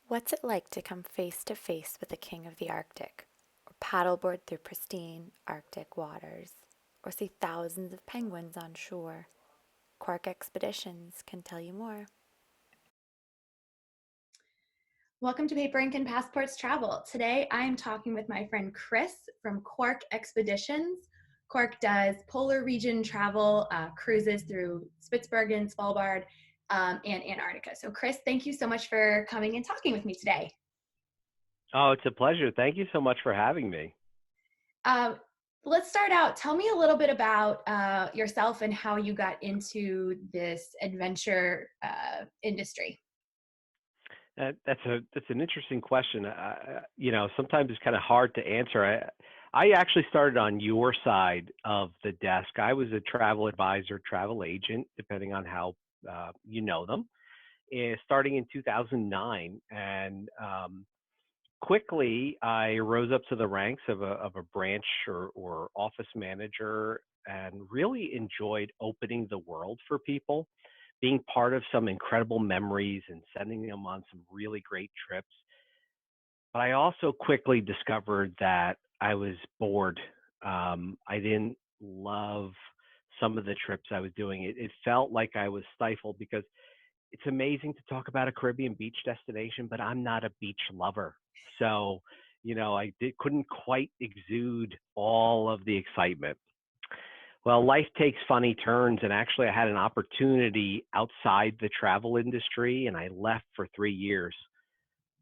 What's it like to come face to face with the king of the Arctic, or paddleboard through pristine Arctic waters, or see thousands of penguins on shore? Quark Expeditions can tell you more. Welcome to Paper Ink and Passports Travel. Today I'm talking with my friend Chris from Quark Expeditions. Quark does polar region travel, cruises through Spitsbergen, Svalbard, and Antarctica. So, Chris, thank you so much for coming and talking with me today. Oh, it's a pleasure. Thank you so much for having me. Uh, let's start out. Tell me a little bit about yourself and how you got into this adventure industry. That's an interesting question. Sometimes it's kind of hard to answer. I actually started on your side of the desk. I was a travel advisor, travel agent, depending on how you know them, starting in 2009, and quickly I rose up to the ranks of a branch or office manager, and really enjoyed opening the world for people, being part of some incredible memories and sending them on some really great trips. But I also quickly discovered that I was bored. I didn't love some of the trips I was doing. It felt like I was stifled because it's amazing to talk about a Caribbean beach destination, but I'm not a beach lover. So, couldn't quite exude all of the excitement. Well, life takes funny turns, and actually, I had an opportunity outside the travel industry, and I left for 3 years.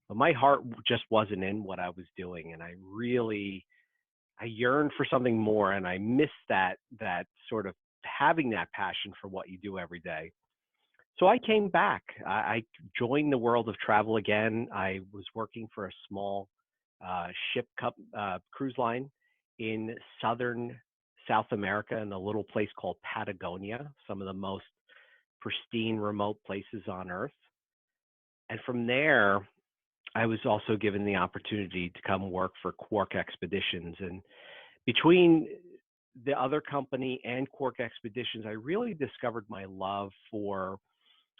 But my heart just wasn't in what I was doing, and I yearned for something more, and I missed that sort of having that passion for what you do every day. So I came back. I joined the world of travel again. I was working for a small cruise line in southern South America in a little place called Patagonia, some of the most pristine, remote places on Earth. And from there, I was also given the opportunity to come work for Quark Expeditions. And between the other company and Quark Expeditions, I really discovered my love for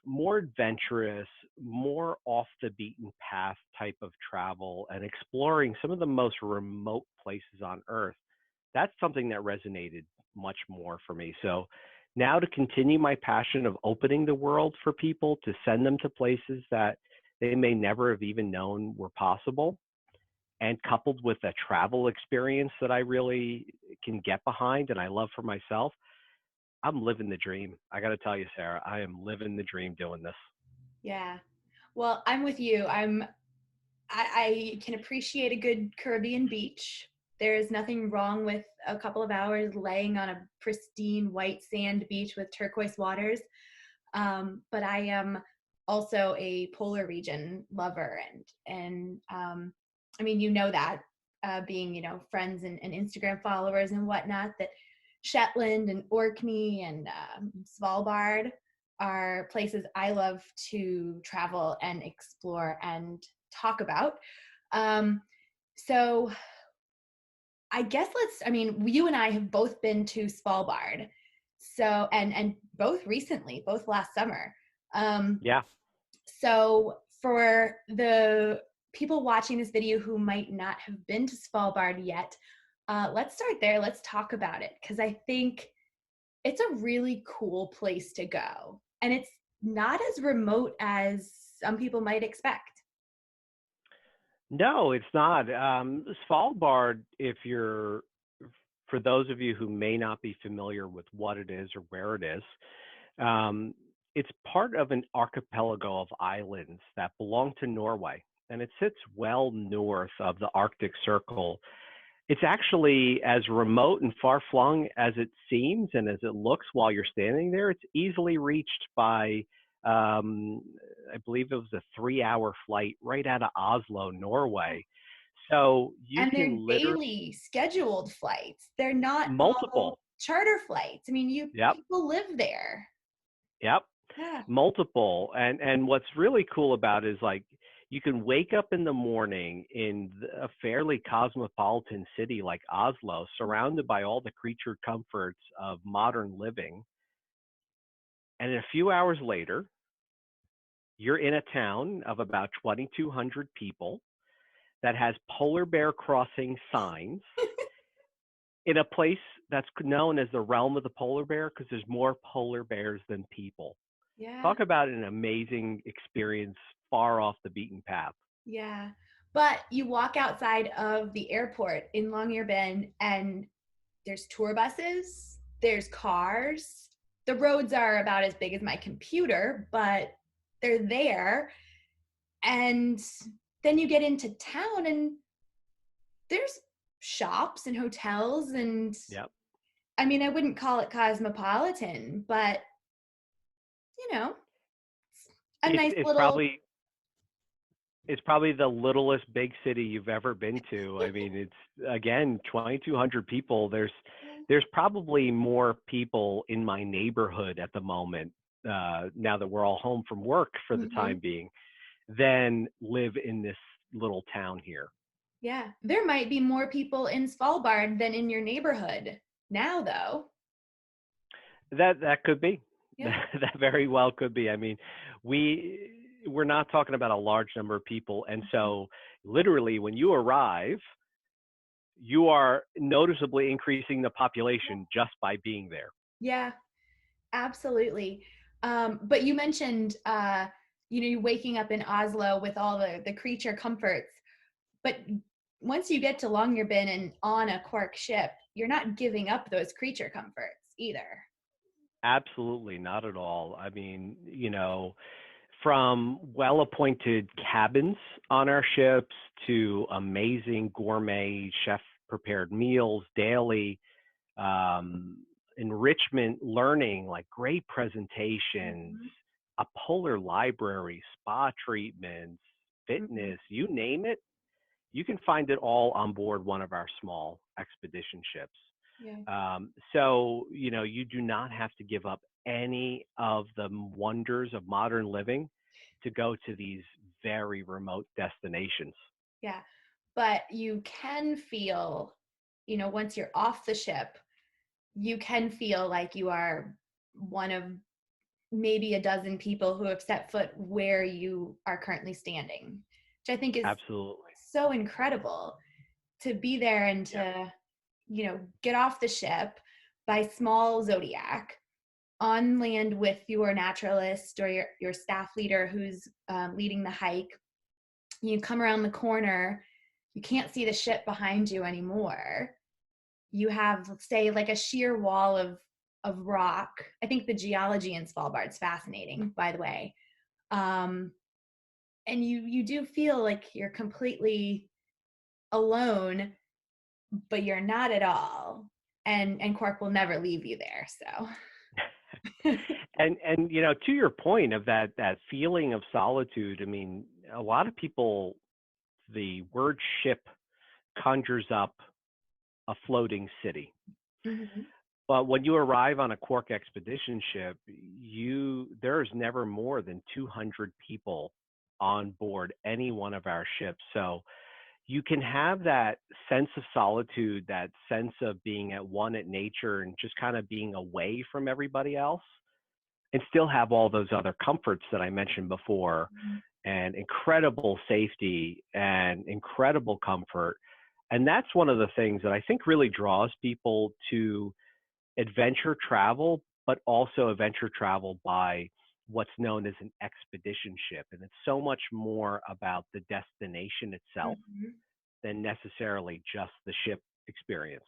more adventurous, more off the beaten path type of travel and exploring some of the most remote places on Earth. That's something that resonated much more for me. So now to continue my passion of opening the world for people, to send them to places that they may never have even known were possible, and coupled with a travel experience that I really can get behind and I love for myself, I'm living the dream. I got to tell you, Sarah, I am living the dream doing this. Yeah. Well, I'm with you. I can appreciate a good Caribbean beach. There is nothing wrong with a couple of hours laying on a pristine white sand beach with turquoise waters. But I am also a polar region lover, and I mean, you know that, being, friends and Instagram followers and whatnot, that Shetland and Orkney and Svalbard are places I love to travel and explore and talk about. Um, so I guess I mean, you and I have both been to Svalbard. So, and both recently, both last summer. Um, Yeah. so for the people watching this video who might not have been to Svalbard yet, let's start there. Let's talk about it, because I think it's a really cool place to go. And it's not as remote as some people might expect. No, it's not. Svalbard, for those of you who may not be familiar with what it is or where it is, um, it's part of an archipelago of islands that belong to Norway, and it sits well north of the Arctic Circle. It's actually as remote and far flung as it seems and as it looks while you're standing there. It's easily reached by, um, I believe it was a 3 hour flight right out of Oslo, Norway. So you And they're can literally daily scheduled flights. They're not all multiple. charter flights. I mean, you Yep. people live there. Yep. Yeah. Multiple. And what's really cool about it is, like, you can wake up in the morning in a fairly cosmopolitan city like Oslo, surrounded by all the creature comforts of modern living. And a few hours later, You're in a town of about 2,200 people that has polar bear crossing signs in a place that's known as the realm of the polar bear because there's more polar bears than people. Yeah. Talk about an amazing experience far off the beaten path. Yeah. But you walk outside of the airport in Longyearbyen and there's tour buses, there's cars. The roads are about as big as my computer, but they're there. And then you get into town and there's shops and hotels and Yep. I mean, I wouldn't call it cosmopolitan, but you know, a It's nice it's little. probably it's probably the littlest big city you've ever been to. I mean, it's again 2,200 people. There's probably more people in my neighborhood at the moment, now that we're all home from work for the Mhm. time being, than live in this little town here. Yeah, there might be more people in Svalbard than in your neighborhood now, though. That could be. Yeah. That very well could be. I mean, we're not talking about a large number of people, and so literally when you arrive, you are noticeably increasing the population just by being there. Yeah, absolutely. But you mentioned, you waking up in Oslo with all the creature comforts. But once you get to Longyearbyen and on a Quark ship, you're not giving up those creature comforts either. Absolutely not at all. I mean, from well appointed cabins on our ships to amazing gourmet chef prepared meals daily, um, enrichment learning, like great presentations, Mhm. a polar library, spa treatments, Mhm. fitness, you name it, you can find it all on board one of our small expedition ships. Yeah. So, you do not have to give up any of the wonders of modern living to go to these very remote destinations. Yeah. But you can feel, once you're off the ship, you can feel like you are one of maybe a dozen people who have set foot where you are currently standing, which I think is Absolutely. so incredible to be there and Yeah. to, get off the ship by small Zodiac on land with your naturalist or your staff leader who's leading the hike. You come around the corner, you can't see the ship behind you anymore. You have, say, like a sheer wall of rock. I think the geology in Svalbard is fascinating, by the way. Um, and you do feel like you're completely alone, but you're not at all. And Quark will never leave you there. So And to your point of that feeling of solitude, I mean, a lot of people, the word ship conjures up a floating city. Mhm. But when you arrive on a Quark expedition ship, there's never more than 200 people on board any one of our ships. So you can have that sense of solitude, that sense of being at one at nature and just kind of being away from everybody else, and still have all those other comforts that I mentioned before, and incredible safety and incredible comfort. And that's one of the things that I think really draws people to adventure travel, but also adventure travel by what's known as an expedition ship. And it's so much more about the destination itself Mhm. than necessarily just the ship experience.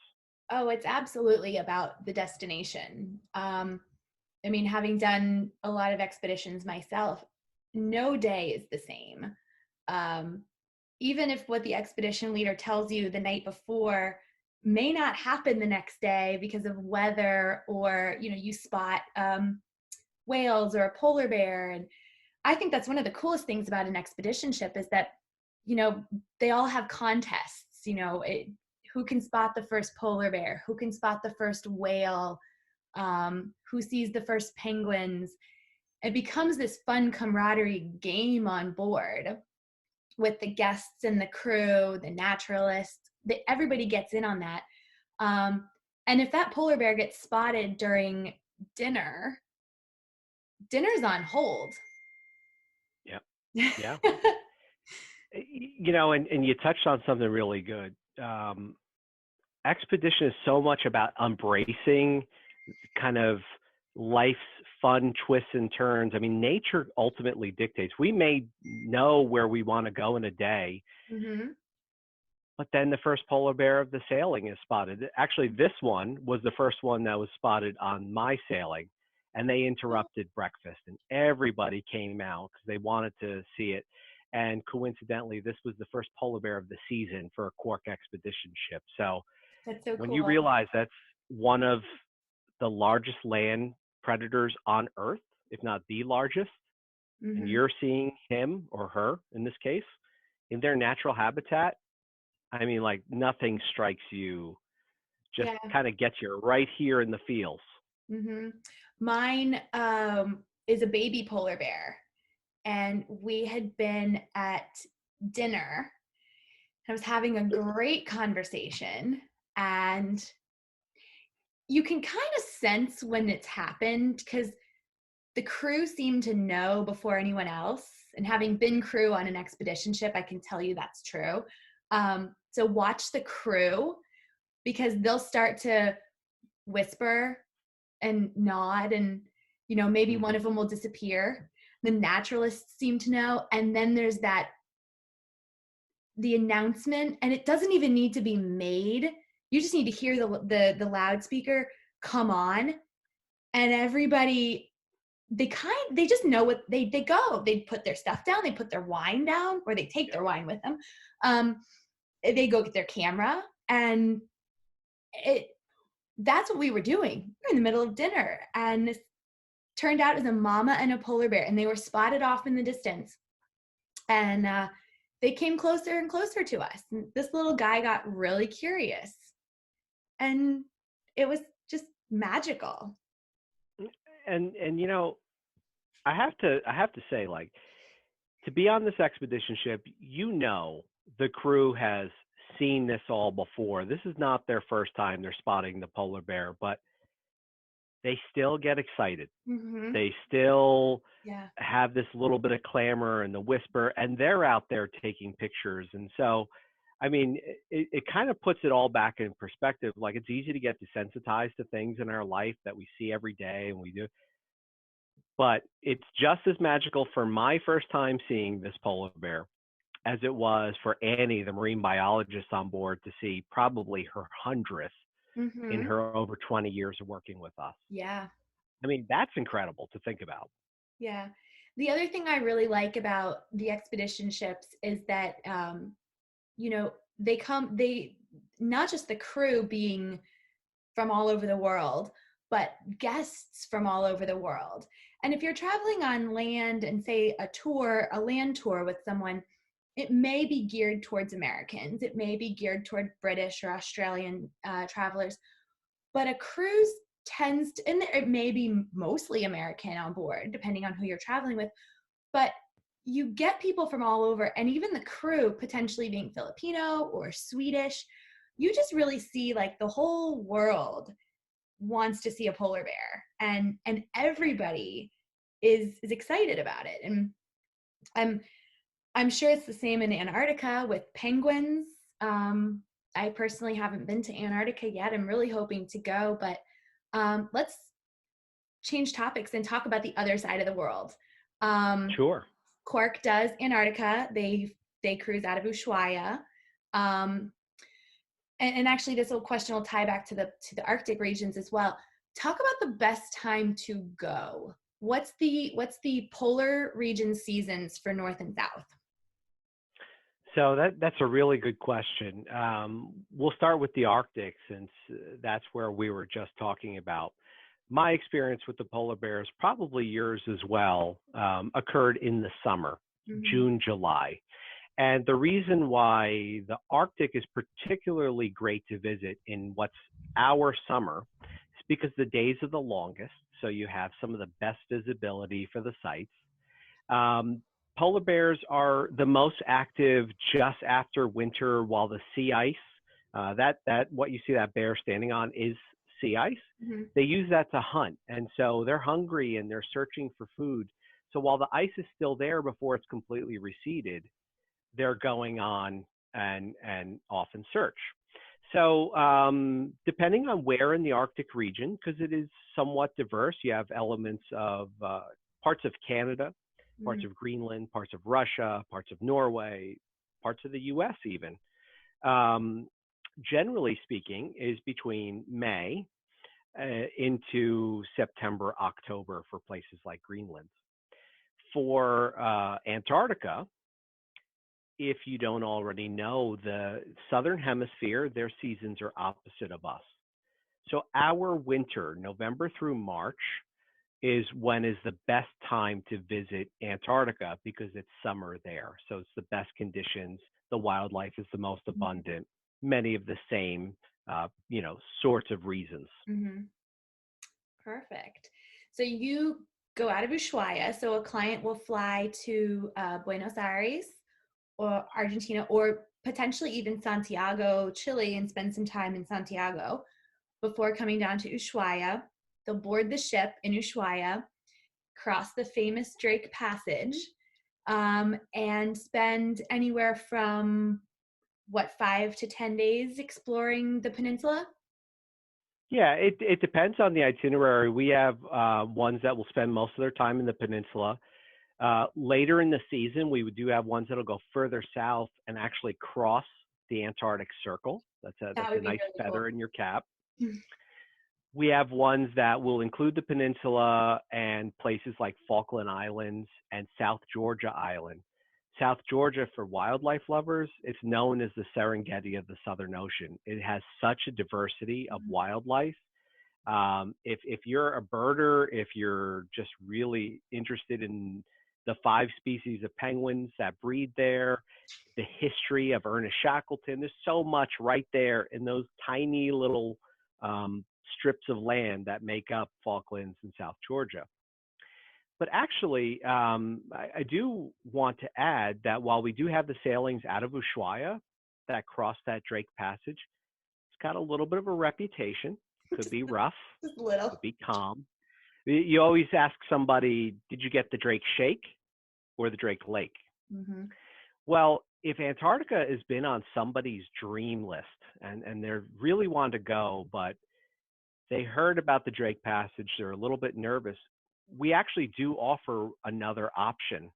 Oh, it's absolutely about the destination. I mean, having done a lot of expeditions myself, no day is the same. Um, Even if what the expedition leader tells you the night before may not happen the next day because of weather, or you spot whales or a polar bear. And I think that's one of the coolest things about an expedition ship is that you know they all have contests. Who can spot the first polar bear, who can spot the first whale, who sees the first penguins. It becomes this fun camaraderie game on board with the guests and the crew, the naturalists. Everybody gets in on that. Um, and if that polar bear gets spotted during dinner, dinner's on hold. Yeah. And you touched on something really good. Expedition is so much about embracing kind of life's fun twists and turns. I mean, nature ultimately dictates. We may know where we want to go in a day, Mm-hmm. but then the first polar bear of the sailing is spotted. Actually, this one was the first one that was spotted on my sailing, and they interrupted breakfast, and everybody came out because they wanted to see it. And coincidentally, this was the first polar bear of the season for a Quark Expedition ship. So That's so when you cool. realize that's one of the largest land predators on Earth, if not the largest, and Mm-hmm. you're seeing him or her in this case in their natural habitat, I mean, like nothing strikes you, just Yeah. kind of gets you right here in the feels. Mm-hmm. Mine is a baby polar bear, and we had been at dinner. I was having a great conversation, and you can kind of sense when it's happened because the crew seemed to know before anyone else. And having been crew on an expedition ship, I can tell you that's true. So watch the crew because they'll start to whisper and nod, and maybe one Hmm. of them will disappear. The naturalists seem to know, and then there's the announcement, and it doesn't even need to be made. You just need to hear the loudspeaker come on, and everybody, they just know what they go. They put their stuff down, they put their wine down, or they take Yep. their wine with them. Um, they go get their camera, and it that's what we were doing. We're in the middle of dinner, and this turned out it was a mama and a polar bear, and they were spotted off in the distance. And they came closer and closer to us. And this little guy got really curious, and it was just magical. And I have to say, like, to be on this expedition ship, the crew has seen this all before. This is not their first time they're spotting the polar bear, but they still get excited. Mm-hmm. They still Yeah. have this little bit of clamor and the whisper, and they're out there taking pictures. And so, I mean, it kind of puts it all back in perspective. Like, it's easy to get desensitized to things in our life that we see every day and we do, but it's just as magical for my first time seeing this polar bear as it was for Annie, the marine biologist on board, to see probably her 100th in Mm-hmm. her over 20 years of working with us. Yeah. I mean, that's incredible to think about. Yeah. The other thing I really like about the expedition ships is that, they not just the crew being from all over the world, but guests from all over the world. And if you're traveling on land and say a land tour with someone, it may be geared towards Americans, it may be geared toward British or Australian travelers, but a cruise tends to, and it may be mostly American on board, depending on who you're traveling with, but you get people from all over, and even the crew potentially being Filipino or Swedish. You just really see like the whole world wants to see a polar bear, and everybody is excited about it. And I'm I'm sure it's the same in Antarctica with penguins. I personally haven't been to Antarctica yet. I'm really hoping to go, but let's change topics and talk about the other side of the world. Um, Sure. Quark does Antarctica. They cruise out of Ushuaia. Um, and actually, this little question will tie back to the Arctic regions as well. Talk about the best time to go. What's the polar region seasons for North and South? So that's a really good question. We'll start with the Arctic since that's where we were just talking about. My experience with the polar bears, probably yours as well, occurred in the summer, Mm-hmm. June, July. And the reason why the Arctic is particularly great to visit in what's our summer is because the days are the longest. So you have some of the best visibility for the sites. Um, Polar bears are the most active just after winter, while the sea ice, that what you see that bear standing on is sea ice. Mm-hmm. They use that to hunt, and so they're hungry and they're searching for food. So while the ice is still there before it's completely receded, they're going on and off in search. So depending on where in the Arctic region, because it is somewhat diverse, you have elements of parts of Canada, parts Mm. of Greenland, parts of Russia, parts of Norway, parts of the U.S. even. Um, Generally speaking, is between May into September, October for places like Greenland. For Antarctica, if you don't already know, the southern hemisphere, their seasons are opposite of us. So our winter, November through March, is when is the best time to visit Antarctica because it's summer there. So it's the best conditions. The wildlife is the most abundant. Many of the same, sorts of reasons. Mm-hmm. Perfect. So you go out of Ushuaia. So a client will fly to Buenos Aires or Argentina, or potentially even Santiago, Chile, and spend some time in Santiago before coming down to Ushuaia. They'll board the ship in Ushuaia, cross the famous Drake Passage, and spend anywhere from 5 to 10 days exploring the peninsula. Yeah, it depends on the itinerary. We have ones that will spend most of their time in the peninsula. Later in the season, we do have ones that'll go further south and actually cross the Antarctic Circle. That's That a would be nice really cool. feather in your cap. We have ones that will include the peninsula and places like Falkland Islands and South Georgia Island. South Georgia, for wildlife lovers, it's known as the Serengeti of the Southern Ocean. It has such a diversity of wildlife. If you're a birder, if you're just really interested in the 5 species of penguins that breed there, the history of Ernest Shackleton, there's so much right there in those tiny little strips of land that make up Falklands and South Georgia. But actually, I do want to add that while we do have the sailings out of Ushuaia that cross that Drake Passage, it's got a little bit of a reputation. Could be rough, Just a little. could be calm. You always ask somebody, did you get the Drake Shake or the Drake Lake? Mm-hmm. Well, if Antarctica has been on somebody's dream list and they're really want to go, but they heard about the Drake Passage, they're a little bit nervous, we actually do offer another option.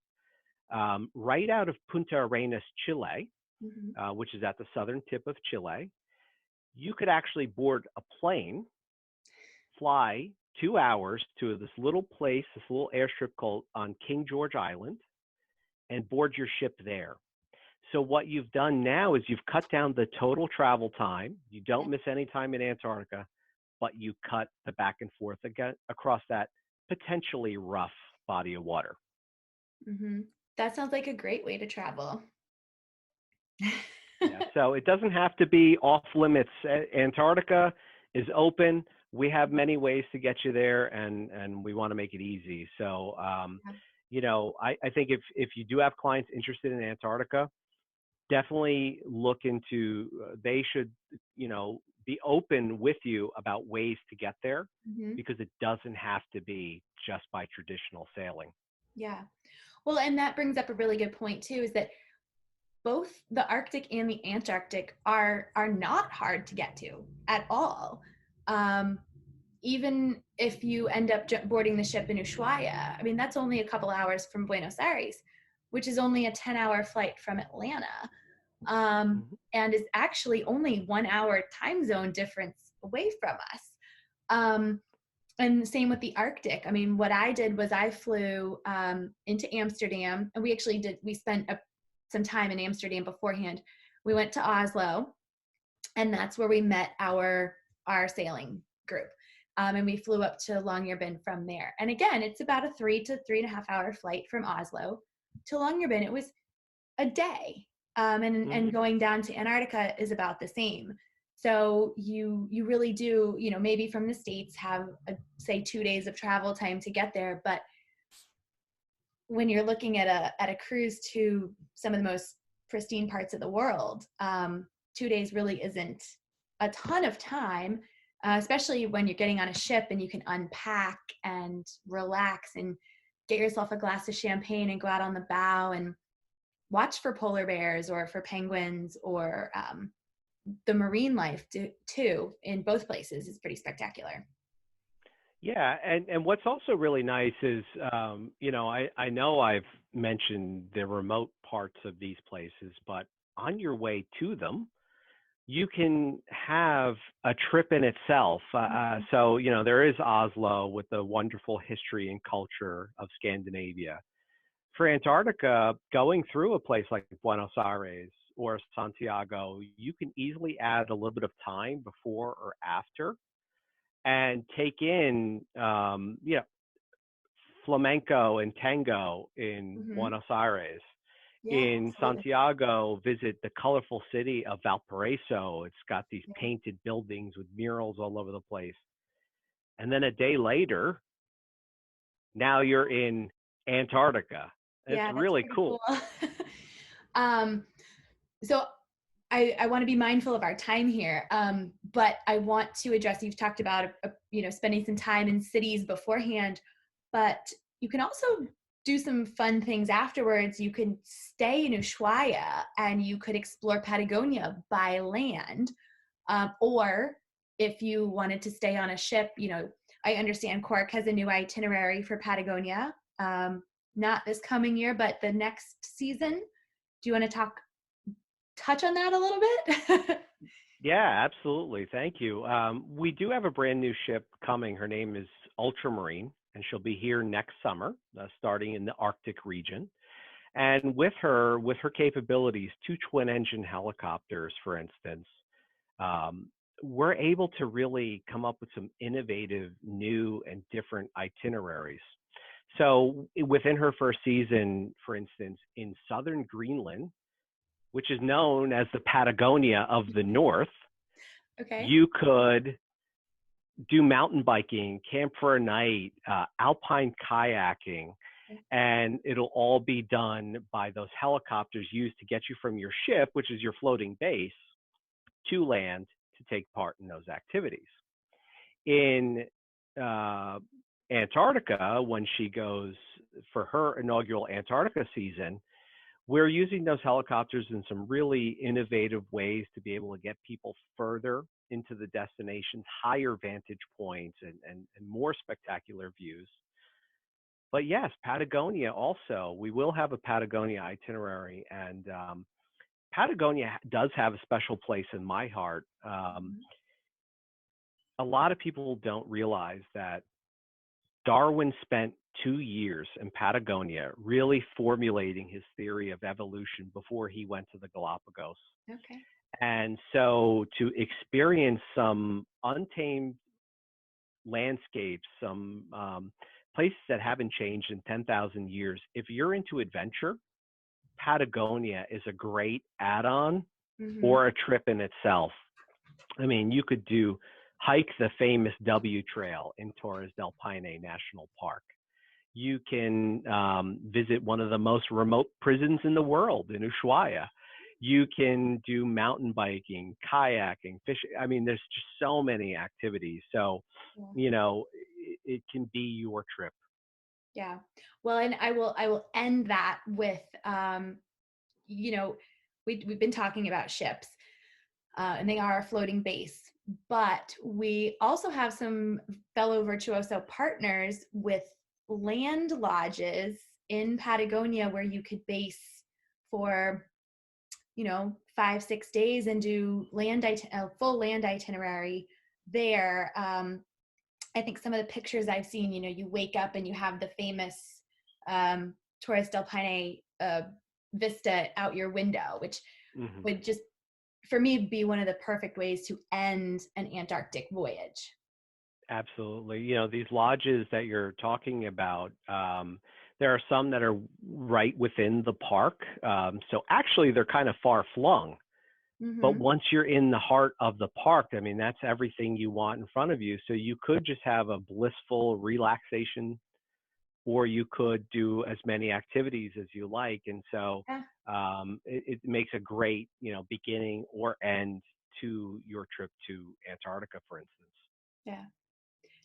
Right out of Punta Arenas, Chile, Mm-hmm. which is at the southern tip of Chile, you could actually board a plane, fly 2 hours to this little place, this little airstrip called on King George Island, and board your ship there. So what you've done now is you've cut down the total travel time. You don't miss any time in Antarctica, but you cut the back and forth again across that potentially rough body of water. Mm-hmm. That sounds like a great way to travel. Yeah, so it doesn't have to be off limits. Antarctica is open. We have many ways to get you there, and we want to make it easy. So, I think if you do have clients interested in Antarctica, definitely look into. They should, be open with you about ways to get there, Mm-hmm. because it doesn't have to be just by traditional sailing. Yeah. Well, and that brings up a really good point too, is that both the Arctic and the Antarctic are not hard to get to at all. Even if you end up boarding the ship in Ushuaia, I mean, that's only a couple hours from Buenos Aires, which is only a 10-hour flight from Atlanta, Mhm. and is actually only 1 hour time zone difference away from us. And same with the Arctic. I mean, what I did was I flew into Amsterdam, and we spent some time in Amsterdam beforehand. We went to Oslo, and that's where we met our sailing group. And we flew up to Longyearbyen from there. And again, it's about a 3 to 3.5 hour flight from Oslo to Longyearbyen. It was a day. And going down to Antarctica is about the same. So you really do, maybe from the States have say 2 days of travel time to get there. But when you're looking at a cruise to some of the most pristine parts of the world, 2 days really isn't a ton of time, especially when you're getting on a ship and you can unpack and relax and get yourself a glass of champagne and go out on the bow and watch for polar bears or for penguins or the marine life too in both places is pretty spectacular. Yeah, and what's also really nice is, I know I've mentioned the remote parts of these places, but on your way to them, you can have a trip in itself. So, there is Oslo with the wonderful history and culture of Scandinavia. For Antarctica, going through a place like Buenos Aires or Santiago, you can easily add a little bit of time before or after and take in, flamenco and tango in Mm-hmm. Buenos Aires. Yeah, In absolutely. Santiago, visit the colorful city of Valparaiso. It's got these Yeah. painted buildings with murals all over the place. And then a day later, now you're in Antarctica. It's Yeah, that's really pretty cool. cool. um, so I want to be mindful of our time here, but I want to address. You've talked about spending some time in cities beforehand, but you can also do some fun things afterwards. You can stay in Ushuaia and you could explore Patagonia by land, or if you wanted to stay on a ship, I understand Quark has a new itinerary for Patagonia. Not this coming year, but the next season. Do you want to touch on that a little bit? Yeah, absolutely. Thank you. We do have a brand new ship coming. Her name is Ultramarine, and she'll be here next summer, starting in the Arctic region. And with her capabilities, two twin engine helicopters, for instance, um, we're able to really come up with some innovative, new, and different itineraries. So within her first season, for instance, in southern Greenland, which is known as the Patagonia of the North, Okay. you could do mountain biking, camp for a night, alpine kayaking, and it'll all be done by those helicopters used to get you from your ship, which is your floating base, to land to take part in those activities. In uh, Antarctica, when she goes for her inaugural Antarctica season, we're using those helicopters in some really innovative ways to be able to get people further into the destinations, higher vantage points, and more spectacular views. But yes, Patagonia also, we will have a Patagonia itinerary, and Patagonia does have a special place in my heart. Mhm. A lot of people don't realize that Darwin spent 2 years in Patagonia really formulating his theory of evolution before he went to the Galapagos. Okay. And so to experience some untamed landscapes, some places that haven't changed in 10,000 years, if you're into adventure, Patagonia is a great add on Mm-hmm. or a trip in itself. I mean, you could hike the famous W Trail in Torres del Paine National Park. You can visit one of the most remote prisons in the world in Ushuaia. You can do mountain biking, kayaking, fishing. I mean, there's just so many activities. So, Yeah. it can be your trip. Yeah. Well, and I will end that with you know, we've been talking about ships, and they are a floating base, but we also have some fellow virtuoso partners with land lodges in Patagonia where you could base for 5-6 days and do a full land itinerary there. I think some of the pictures I've seen, you wake up and you have the famous Torres del Paine vista out your window, which Hmm. would just, for me, be one of the perfect ways to end an Antarctic voyage. Absolutely. These lodges that you're talking about, there are some that are right within the park. So actually, they're kind of far flung. But Mm-hmm. once you're in the heart of the park, I mean, that's everything you want in front of you. So you could just have a blissful relaxation, or you could do as many activities as you like. And so Yeah. it makes a great, beginning or end to your trip to Antarctica, for instance. Yeah.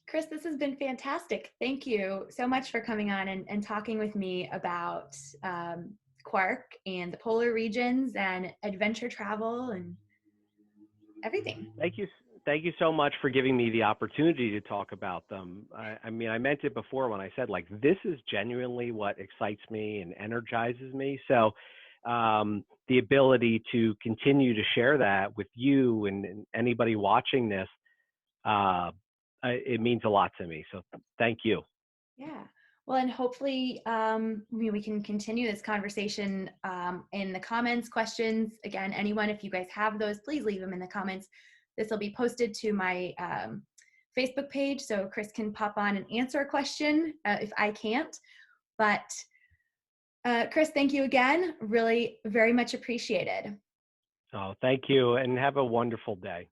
Chris, this has been fantastic. Thank you so much for coming on and talking with me about Quark and the polar regions and adventure travel and everything. Thank you. Thank you so much for giving me the opportunity to talk about them. I mean, I meant it before when I said, like, this is genuinely what excites me and energizes me. So, the ability to continue to share that with you and anybody watching this, it means a lot to me. So, thank you. Yeah. Well, and hopefully we can continue this conversation in the comments, questions. Again, anyone, if you guys have those, please leave them in the comments. This will be posted to my Facebook page, so Chris can pop on and answer a question if I can't. But Chris, thank you again. Really very much appreciated. Oh, thank you, and have a wonderful day.